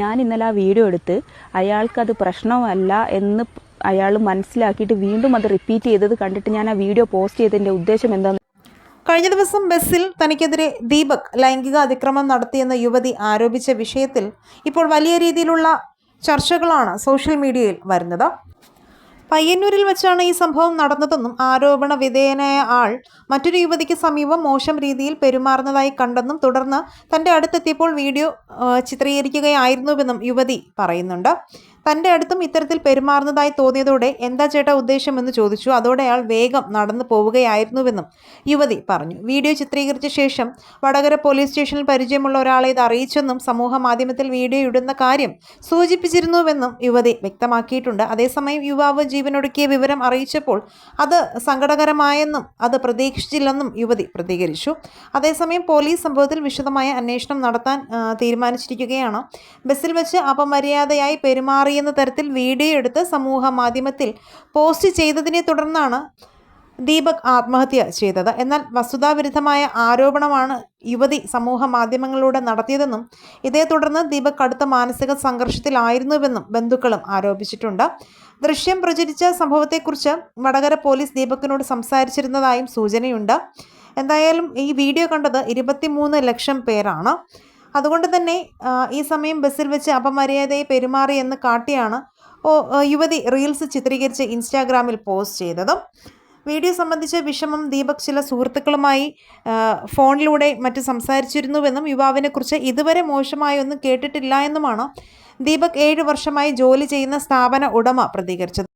ഞാൻ ഇന്നലെ ആ വീഡിയോ എടുത്ത് അയാൾക്കത് പ്രശ്നമല്ല എന്ന് അയാൾ മനസ്സിലാക്കിയിട്ട് വീണ്ടും അത് റിപ്പീറ്റ് ചെയ്തത് കണ്ടിട്ട് ഞാൻ ആ വീഡിയോ പോസ്റ്റ് ചെയ്തതിൻ്റെ ഉദ്ദേശം എന്താണെന്ന്. കഴിഞ്ഞ ദിവസം ബസ്സിൽ തനിക്കെതിരെ ദീപക് ലൈംഗിക അതിക്രമം നടത്തിയെന്ന യുവതി ആരോപിച്ച വിഷയത്തിൽ ഇപ്പോൾ വലിയ രീതിയിലുള്ള ചർച്ചകളാണ് സോഷ്യൽ മീഡിയയിൽ വരുന്നത്. പയ്യന്നൂരിൽ വെച്ചാണ് ഈ സംഭവം നടന്നതെന്നും ആരോപണ വിധേയനായ ആൾ മറ്റൊരു യുവതിക്ക് സമീപം മോശം രീതിയിൽ പെരുമാറുന്നതായി കണ്ടെന്നും തുടർന്ന് തൻ്റെ അടുത്തെത്തിയപ്പോൾ വീഡിയോ ചിത്രീകരിക്കുകയായിരുന്നുവെന്നും യുവതി പറയുന്നുണ്ട്. തൻ്റെ അടുത്തും ഇത്തരത്തിൽ പെരുമാറുന്നതായി തോന്നിയതോടെ എന്താ ചേട്ടാ ഉദ്ദേശമെന്ന് ചോദിച്ചു. അതോടെ അയാൾ വേഗം നടന്നു പോവുകയായിരുന്നുവെന്നും യുവതി പറഞ്ഞു. വീഡിയോ ചിത്രീകരിച്ച ശേഷം വടകര പോലീസ് സ്റ്റേഷനിൽ പരിചയമുള്ള ഒരാളെ ഇത് അറിയിച്ചെന്നും സമൂഹ മാധ്യമത്തിൽ വീഡിയോ ഇടുന്ന കാര്യം സൂചിപ്പിച്ചിരുന്നുവെന്നും യുവതി വ്യക്തമാക്കിയിട്ടുണ്ട്. അതേസമയം യുവാവ് ജീവനൊടുക്കിയ വിവരം അറിയിച്ചപ്പോൾ അത് സങ്കടകരമായെന്നും അത് പ്രതീക്ഷിച്ചില്ലെന്നും യുവതി പ്രതികരിച്ചു. അതേസമയം പോലീസ് സംഭവത്തിൽ വിശദമായ അന്വേഷണം നടത്താൻ തീരുമാനിച്ചിരിക്കുകയാണ്. ബസ്സിൽ വെച്ച് അപമര്യാദയായി പെരുമാറിയെന്ന തരത്തിൽ വീഡിയോ എടുത്ത് സമൂഹ മാധ്യമത്തിൽ പോസ്റ്റ് ചെയ്തതിനെ തുടർന്നാണ് ദീപക് ആത്മഹത്യ ചെയ്തത്. എന്നാൽ വസ്തുതാവിരുദ്ധമായ ആരോപണമാണ് യുവതി സമൂഹ മാധ്യമങ്ങളിലൂടെ നടത്തിയതെന്നും ഇതേ തുടർന്ന് ദീപക് കടുത്ത മാനസിക സംഘർഷത്തിലായിരുന്നുവെന്നും ബന്ധുക്കളും ആരോപിച്ചിട്ടുണ്ട്. ദൃശ്യം പ്രചരിച്ച സംഭവത്തെക്കുറിച്ച് വടകര പോലീസ് ദീപകിനോട് സംസാരിച്ചിരുന്നതായും സൂചനയുണ്ട്. എന്തായാലും ഈ വീഡിയോ കണ്ടത് 23 ലക്ഷം പേരാണ്. അതുകൊണ്ട് തന്നെ ഈ സമയം ബസ്സിൽ വെച്ച് അപമര്യാദയെ പെരുമാറി എന്ന് കാട്ടിയാണ് യുവതി റീൽസ് ചിത്രീകരിച്ച് ഇൻസ്റ്റാഗ്രാമിൽ പോസ്റ്റ് ചെയ്തത്. വീഡിയോ സംബന്ധിച്ച വിഷമം ദീപക് ചില സുഹൃത്തുക്കളുമായി ഫോണിലൂടെ മറ്റ് സംസാരിച്ചിരുന്നുവെന്നും യുവാവിനെക്കുറിച്ച് ഇതുവരെ മോശമായൊന്നും കേട്ടിട്ടില്ല എന്നുമാണ് ദീപക് 7 വർഷമായി ജോലി ചെയ്യുന്ന സ്ഥാപന ഉടമ പ്രതികരിച്ചത്.